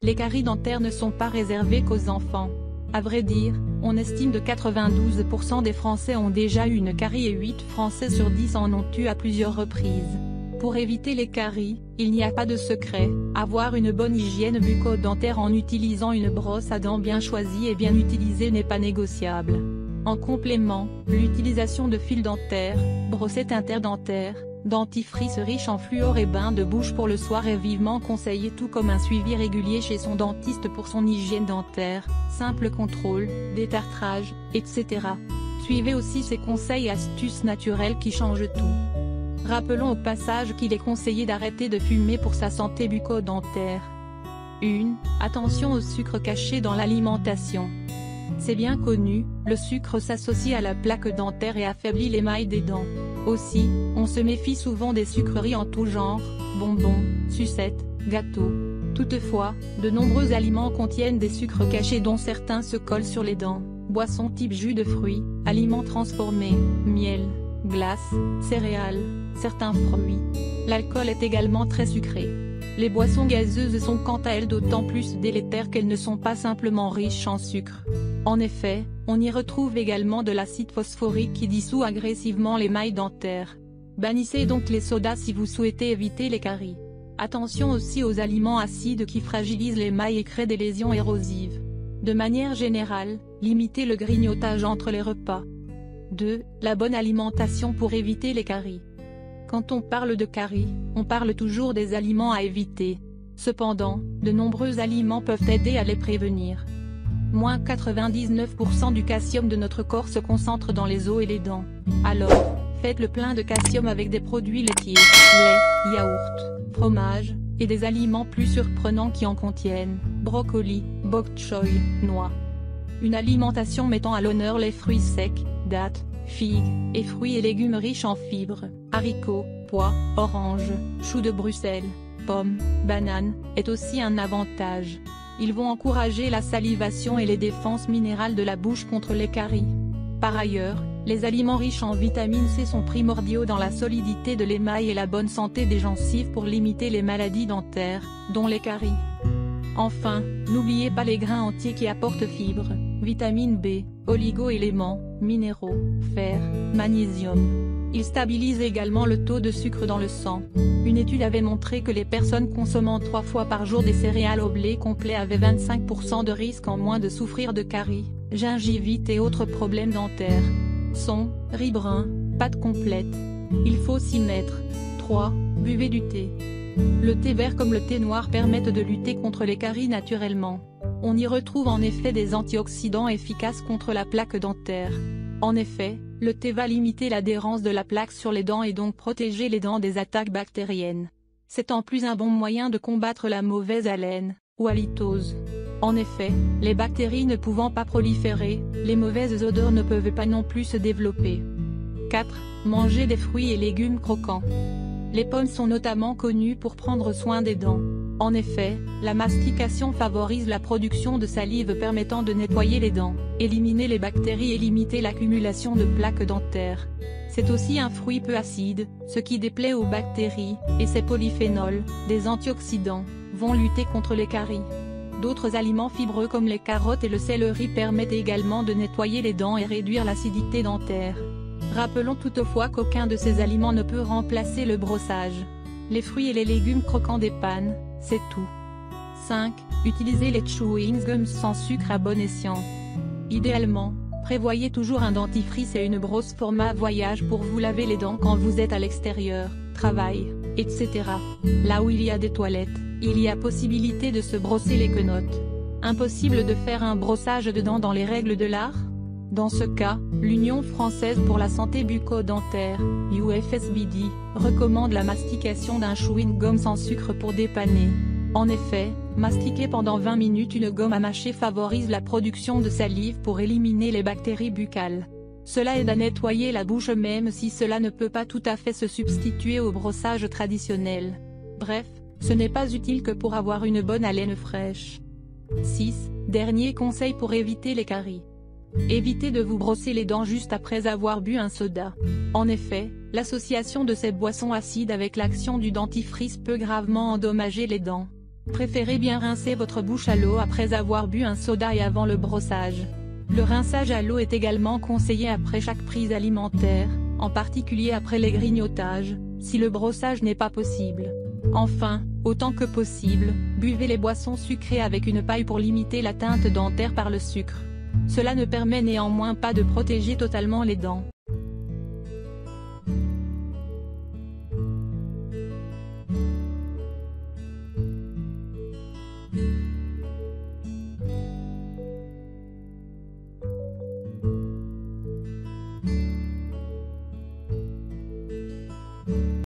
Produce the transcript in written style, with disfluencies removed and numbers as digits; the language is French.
les caries dentaires ne sont pas réservées qu'aux enfants. À vrai dire, on estime que 92% des Français ont déjà eu une carie et 8 Français sur 10 en ont eu à plusieurs reprises. Pour éviter les caries, il n'y a pas de secret, avoir une bonne hygiène bucco-dentaire en utilisant une brosse à dents bien choisie et bien utilisée n'est pas négociable. En complément, l'utilisation de fils dentaires, brossettes interdentaires, dentifrice riche en fluor et bain de bouche pour le soir est vivement conseillé, tout comme un suivi régulier chez son dentiste pour son hygiène dentaire, simple contrôle, détartrage, etc. Suivez aussi ces conseils et astuces naturelles qui changent tout. Rappelons au passage qu'il est conseillé d'arrêter de fumer pour sa santé bucco-dentaire. 1. Attention au sucre caché dans l'alimentation. C'est bien connu, le sucre s'associe à la plaque dentaire et affaiblit l'émail des dents. Aussi, on se méfie souvent des sucreries en tout genre, bonbons, sucettes, gâteaux. Toutefois, de nombreux aliments contiennent des sucres cachés dont certains se collent sur les dents. Boissons type jus de fruits, aliments transformés, miel, glace, céréales, certains fruits. L'alcool est également très sucré. Les boissons gazeuses sont quant à elles d'autant plus délétères qu'elles ne sont pas simplement riches en sucre. En effet, on y retrouve également de l'acide phosphorique qui dissout agressivement l'émail dentaire. Bannissez donc les sodas si vous souhaitez éviter les caries. Attention aussi aux aliments acides qui fragilisent l'émail et créent des lésions érosives. De manière générale, limitez le grignotage entre les repas. 2. La bonne alimentation pour éviter les caries. Quand on parle de caries, on parle toujours des aliments à éviter. Cependant, de nombreux aliments peuvent aider à les prévenir. Moins 99% du calcium de notre corps se concentre dans les os et les dents. Alors, faites le plein de calcium avec des produits laitiers, lait, yaourt, fromage, et des aliments plus surprenants qui en contiennent, brocoli, bok choy, noix. Une alimentation mettant à l'honneur les fruits secs, dattes, figues, et fruits et légumes riches en fibres, haricots, pois, oranges, choux de Bruxelles, pommes, bananes, est aussi un avantage. Ils vont encourager la salivation et les défenses minérales de la bouche contre les caries. Par ailleurs, les aliments riches en vitamine C sont primordiaux dans la solidité de l'émail et la bonne santé des gencives pour limiter les maladies dentaires, dont les caries. Enfin, n'oubliez pas les grains entiers qui apportent fibres, vitamine B, oligo-éléments, minéraux, fer, magnésium. Ils stabilisent également le taux de sucre dans le sang. Une étude avait montré que les personnes consommant 3 fois par jour des céréales au blé complet avaient 25% de risque en moins de souffrir de caries, gingivite et autres problèmes dentaires. Son, riz brun, pâte complète. Il faut s'y mettre. 3. Buvez du thé. Le thé vert comme le thé noir permettent de lutter contre les caries naturellement. On y retrouve en effet des antioxydants efficaces contre la plaque dentaire. En effet, le thé va limiter l'adhérence de la plaque sur les dents et donc protéger les dents des attaques bactériennes. C'est en plus un bon moyen de combattre la mauvaise haleine, ou halitose. En effet, les bactéries ne pouvant pas proliférer, les mauvaises odeurs ne peuvent pas non plus se développer. 4. Manger des fruits et légumes croquants. Les pommes sont notamment connues pour prendre soin des dents. En effet, la mastication favorise la production de salive permettant de nettoyer les dents, éliminer les bactéries et limiter l'accumulation de plaques dentaires. C'est aussi un fruit peu acide, ce qui déplaît aux bactéries, et ses polyphénols, des antioxydants, vont lutter contre les caries. D'autres aliments fibreux comme les carottes et le céleri permettent également de nettoyer les dents et réduire l'acidité dentaire. Rappelons toutefois qu'aucun de ces aliments ne peut remplacer le brossage. Les fruits et les légumes croquants dépanent, c'est tout. 5. Utilisez les chewing gums sans sucre à bon escient. Idéalement, prévoyez toujours un dentifrice et une brosse format voyage pour vous laver les dents quand vous êtes à l'extérieur, travail, etc. Là où il y a des toilettes, il y a possibilité de se brosser les quenottes. Impossible de faire un brossage de dents dans les règles de l'art? Dans ce cas, l'Union française pour la santé bucco-dentaire, UFSBD, recommande la mastication d'un chewing-gum sans sucre pour dépanner. En effet, mastiquer pendant 20 minutes une gomme à mâcher favorise la production de salive pour éliminer les bactéries buccales. Cela aide à nettoyer la bouche même si cela ne peut pas tout à fait se substituer au brossage traditionnel. Bref, ce n'est pas utile que pour avoir une bonne haleine fraîche. 6. Dernier conseil pour éviter les caries. Évitez de vous brosser les dents juste après avoir bu un soda. En effet, l'association de ces boissons acides avec l'action du dentifrice peut gravement endommager les dents. Préférez bien rincer votre bouche à l'eau après avoir bu un soda et avant le brossage. Le rinçage à l'eau est également conseillé après chaque prise alimentaire, en particulier après les grignotages, si le brossage n'est pas possible. Enfin, autant que possible, buvez les boissons sucrées avec une paille pour limiter l'atteinte dentaire par le sucre. Cela ne permet néanmoins pas de protéger totalement les dents.